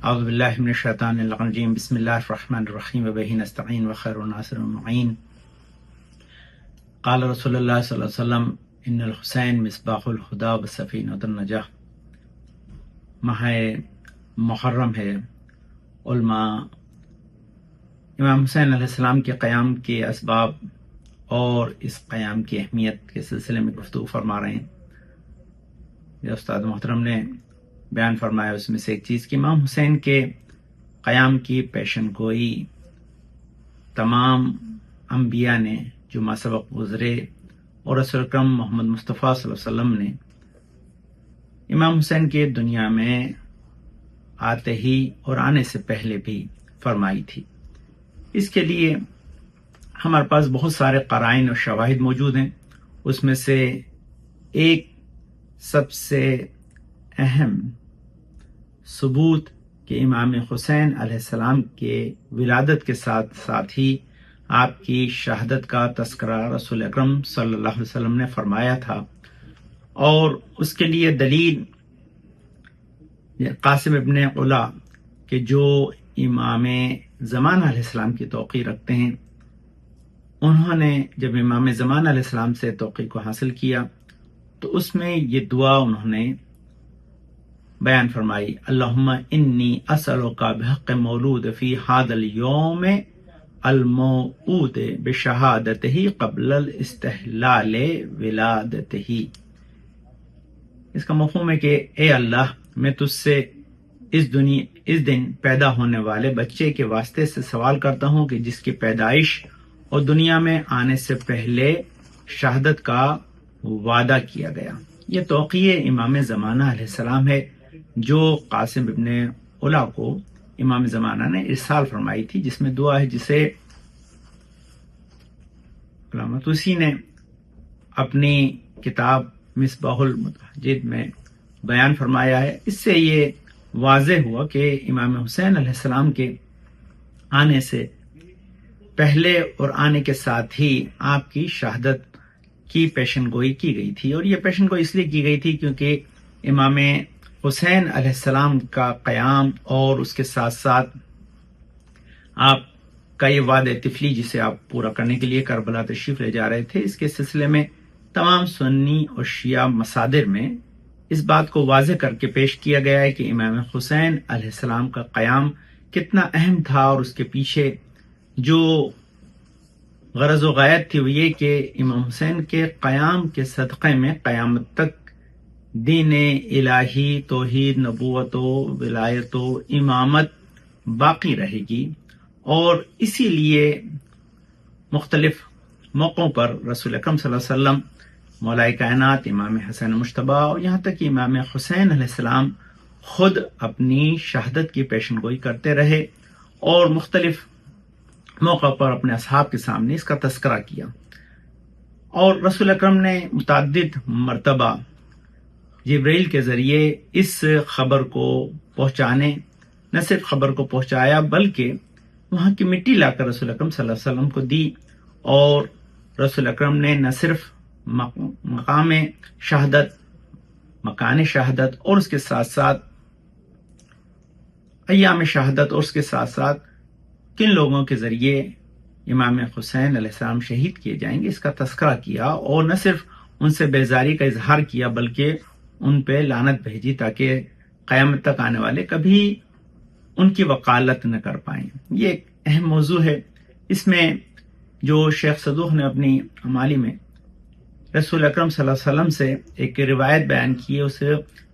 اعوذ باللہ من الشیطان الرجیم بسم اللہ الرحمن الرحیم وبہ نستعین وخیر الناصر المعین قال رسول اللہ صلی اللہ علیہ وسلم ان الحسین مصباح الہدی وسفینۃ النجاح۔ ماہ محرم ہے، علماء امام حسین علیہ السلام کے قیام کے اسباب اور اس قیام کی اہمیت کے سلسلے میں گفتگو فرما رہے ہیں۔ یہ استاد محترم نے بیان فرمایا، اس میں سے ایک چیز کہ امام حسین کے قیام کی پیشن گوئی تمام انبیاء نے جو ما سبق گزرے اور رسول اکرم محمد مصطفیٰ صلی اللہ علیہ وسلم نے امام حسین کے دنیا میں آتے ہی اور آنے سے پہلے بھی فرمائی تھی۔ اس کے لیے ہمارے پاس بہت سارے قرائن اور شواہد موجود ہیں۔ اس میں سے ایک سب سے اہم ثبوت کہ امام حسین علیہ السلام کے ولادت کے ساتھ ساتھ ہی آپ کی شہادت کا تذکرہ رسول اکرم صلی اللہ علیہ وسلم نے فرمایا تھا، اور اس کے لیے دلیل قاسم ابن علا کہ جو امام زمان علیہ السلام کی توقیر رکھتے ہیں، انہوں نے جب امام زمان علیہ السلام سے توقیر کو حاصل کیا تو اس میں یہ دعا انہوں نے بیان فرمائی، اللہم انی اسألک بحق مولود فی ھذا اليوم الموعود بشہادتہ قبل الاستحلال ولادتہ۔ اس کا مفہوم ہے کہ اے اللہ، میں تجھ سے اس دن پیدا ہونے والے بچے کے واسطے سے سوال کرتا ہوں کہ جس کی پیدائش اور دنیا میں آنے سے پہلے شہادت کا وعدہ کیا گیا۔ یہ توقیع امام زمانہ علیہ السلام ہے جو قاسم ابن علا کو امام زمانہ نے ارسال فرمائی تھی، جس میں دعا ہے جسے علامہ طوسی نے اپنی کتاب مصباح المتحجد میں بیان فرمایا ہے۔ اس سے یہ واضح ہوا کہ امام حسین علیہ السلام کے آنے سے پہلے اور آنے کے ساتھ ہی آپ کی شہادت کی پیشن گوئی کی گئی تھی، اور یہ پیشن گوئی اس لیے کی گئی تھی کیونکہ امام حسین علیہ السلام کا قیام اور اس کے ساتھ ساتھ آپ کا یہ وعدہ طفلی جسے آپ پورا کرنے کے لیے کربلا تشریف لے جا رہے تھے، اس کے سلسلے میں تمام سنی اور شیعہ مصادر میں اس بات کو واضح کر کے پیش کیا گیا ہے کہ امام حسین علیہ السلام کا قیام کتنا اہم تھا، اور اس کے پیچھے جو غرض و غایت تھی وہ یہ کہ امام حسین کے قیام کے صدقے میں قیامت تک دین الہی، توحید، نبوت و ولایت و امامت باقی رہے گی، اور اسی لیے مختلف موقعوں پر رسول اکرم صلی اللہ علیہ وسلم، مولا کائنات امام حسین مجتبی اور یہاں تک کہ امام حسین علیہ السلام خود اپنی شہادت کی پیشن گوئی کرتے رہے اور مختلف موقع پر اپنے اصحاب کے سامنے اس کا تذکرہ کیا۔ اور رسول اکرم نے متعدد مرتبہ جبرائیل کے ذریعے اس خبر کو پہنچانے، نہ صرف خبر کو پہنچایا بلکہ وہاں کی مٹی لا کر رسول اکرم صلی اللہ علیہ وسلم کو دی، اور رسول اکرم نے نہ صرف مقام شہادت، مکان شہادت اور اس کے ساتھ ساتھ ایام شہادت اور اس کے ساتھ ساتھ کن لوگوں کے ذریعے امام حسین علیہ السلام شہید کیے جائیں گے اس کا تذکرہ کیا، اور نہ صرف ان سے بیزاری کا اظہار کیا بلکہ ان پہ لعنت بھیجی تاکہ قیامت تک آنے والے کبھی ان کی وکالت نہ کر پائیں۔ یہ ایک اہم موضوع ہے۔ اس میں جو شیخ صدوق نے اپنی امالی میں رسول اکرم صلی اللہ علیہ وسلم سے ایک روایت بیان کی ہے، اس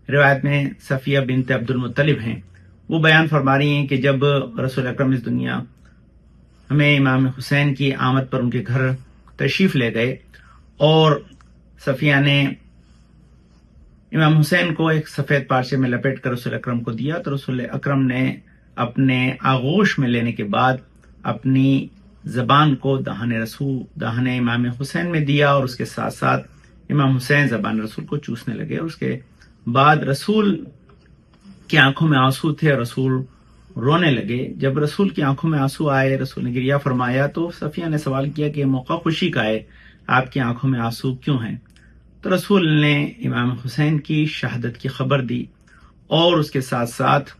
روایت میں صفیہ بنت عبد المطلب ہیں، وہ بیان فرما رہی ہیں کہ جب رسول اکرم اس دنیا ہمیں امام حسین کی آمد پر ان کے گھر تشریف لے گئے، اور صفیہ نے امام حسین کو ایک سفید پارچے میں لپیٹ کر رسول اکرم کو دیا، تو رسول اکرم نے اپنے آغوش میں لینے کے بعد اپنی زبان کو دہن امام حسین میں دیا، اور اس کے ساتھ ساتھ امام حسین زبان رسول کو چوسنے لگے، اور اس کے بعد رسول کی آنکھوں میں آنسو تھے، رسول رونے لگے۔ جب رسول کی آنکھوں میں آنسو آئے، رسول نے گریہ فرمایا، تو صفیہ نے سوال کیا کہ موقع خوشی کا ہے، آپ کی آنکھوں میں آنسو کیوں ہیں؟ تو رسول نے امام حسین کی شہادت کی خبر دی، اور اس کے ساتھ ساتھ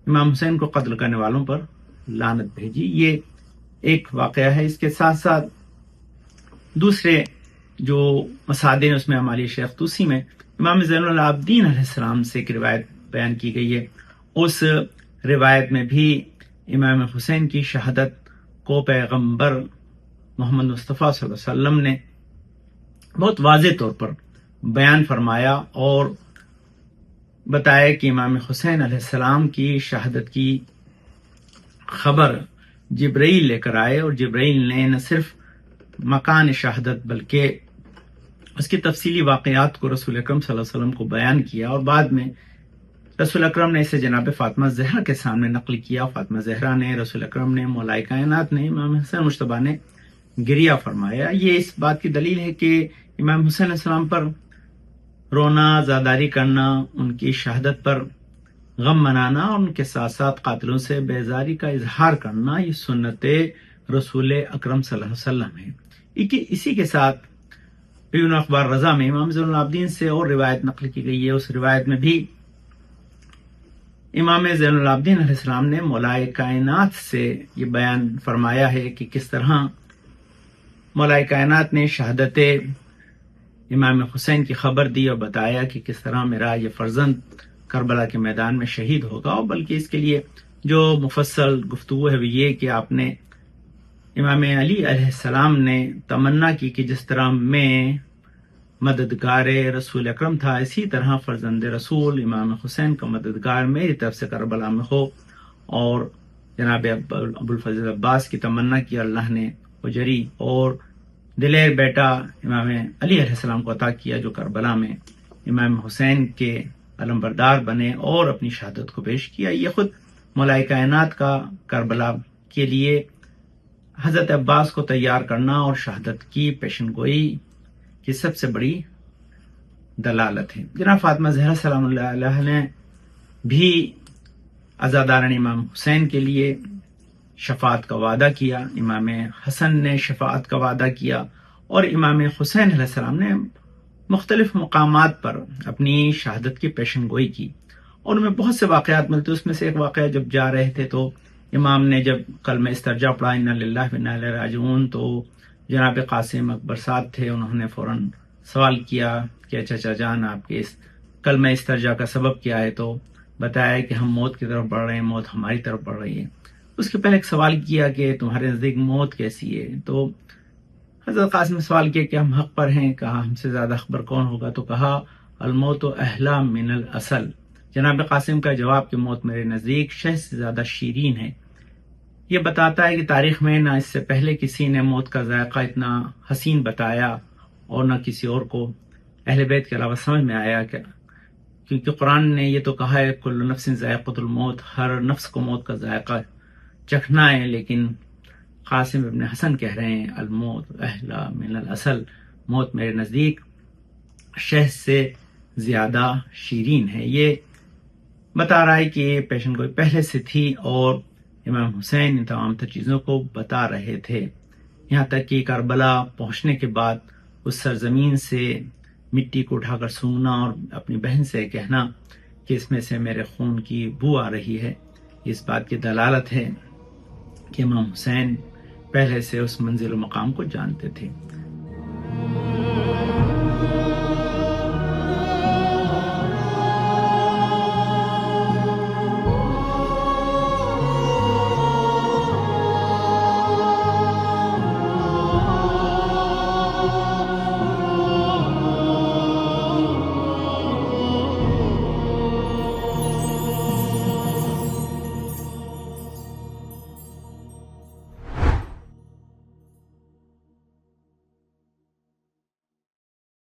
امام حسین کو قتل کرنے والوں پر لعنت بھیجی۔ یہ ایک واقعہ ہے۔ اس کے ساتھ ساتھ دوسرے جو مصادر اس میں ہماری شیخ توسی میں امام زین العابدین علیہ السلام سے ایک روایت بیان کی گئی ہے۔ اس روایت میں بھی امام حسین کی شہادت کو پیغمبر محمد مصطفیٰ صلی اللہ علیہ وسلم نے بہت واضح طور پر بیان فرمایا اور بتایا کہ امام حسین علیہ السلام کی شہادت کی خبر جبرائیل لے کر آئے، اور جبرائیل نے نہ صرف مکان شہادت بلکہ اس کی تفصیلی واقعات کو رسول اکرم صلی اللہ علیہ وسلم کو بیان کیا، اور بعد میں رسول اکرم نے اسے جناب فاطمہ زہرا کے سامنے نقل کیا۔ فاطمہ زہرا نے، رسول اکرم نے، مولائے کائنات نے، امام حسین مجتبیٰ نے گریہ فرمایا۔ یہ اس بات کی دلیل ہے کہ امام حسین علیہ السلام پر رونا، زاداری کرنا، ان کی شہادت پر غم منانا اور ان کے ساتھ ساتھ قاتلوں سے بیزاری کا اظہار کرنا، یہ سنت رسول اکرم صلی اللہ علیہ وسلم ہے۔ اسی کے ساتھ ابن اخبار رضا میں امام زین العابدین سے اور روایت نقل کی گئی ہے۔ اس روایت میں بھی امام زین العابدین علیہ السلام نے مولائے کائنات سے یہ بیان فرمایا ہے کہ کس طرح مولائے کائنات نے شہادت امام حسین کی خبر دی اور بتایا کہ کس طرح میرا یہ فرزند کربلا کے میدان میں شہید ہوگا، اور بلکہ اس کے لیے جو مفصل گفتگو ہے وہ یہ کہ آپ نے امام علی علیہ السلام نے تمنا کی کہ جس طرح میں مددگار رسول اکرم تھا، اسی طرح فرزند رسول امام حسین کا مددگار میری طرف سے کربلا میں ہو، اور جناب ابو الفضل عباس کی تمنا کی، اللہ نے اجری اور دلیر بیٹا امام علی علیہ السلام کو عطا کیا جو کربلا میں امام حسین کے علمبردار بنے اور اپنی شہادت کو پیش کیا۔ یہ خود مولائے کائنات کا کربلا کے لیے حضرت عباس کو تیار کرنا اور شہادت کی پیشن گوئی کی سب سے بڑی دلالت ہے۔ جناب فاطمہ زہرا سلام اللہ علیہ نے بھی عزاداران امام حسین کے لیے شفاعت کا وعدہ کیا، امام حسن نے شفاعت کا وعدہ کیا، اور امام حسین علیہ السلام نے مختلف مقامات پر اپنی شہادت کی پیشن گوئی کی، اور ان میں بہت سے واقعات ملتے۔ اس میں سے ایک واقعہ، جب جا رہے تھے تو امام نے جب کلمہ استرجاع پڑھا انا للہ و انا الیہ راجعون، تو جناب قاسم اکبر ساتھ تھے، انہوں نے فوراً سوال کیا کہ چچا جان آپ کے اس کلمہ استرجاع کا سبب کیا ہے؟ تو بتایا کہ ہم موت کی طرف بڑھ رہے ہیں، موت ہماری طرف بڑھ رہی ہے۔ اس کے پہلے ایک سوال کیا کہ تمہارے نزدیک موت کیسی ہے؟ تو حضرت قاسم نے سوال کیا کہ ہم حق پر ہیں، کہا ہم سے زیادہ حق پر کون ہوگا؟ تو کہا الموت احلی من الاصل۔ جناب قاسم کا جواب کہ موت میرے نزدیک شہد سے زیادہ شیرین ہے۔ یہ بتاتا ہے کہ تاریخ میں نہ اس سے پہلے کسی نے موت کا ذائقہ اتنا حسین بتایا، اور نہ کسی اور کو اہل بیت کے علاوہ سمجھ میں آیا، کیونکہ قرآن نے یہ تو کہا ہے کل نفس ذائقۃ الموت، ہر نفس کو موت کا ذائقہ چکھنا ہے، لیکن قاسم ابن حسن کہہ رہے ہیں الموت احلی من الاصل، موت میرے نزدیک شہد سے زیادہ شیرین ہے۔ یہ بتا رہا ہے کہ یہ پیشن گوئی پہلے سے تھی، اور امام حسین ان تمام تر چیزوں کو بتا رہے تھے، یہاں تک کہ کربلا پہنچنے کے بعد اس سرزمین سے مٹی کو اٹھا کر سونگنا اور اپنی بہن سے کہنا کہ اس میں سے میرے خون کی بو آ رہی ہے، اس بات کی دلالت ہے کہ امام حسین پہلے سے اس منزل و مقام کو جانتے تھے۔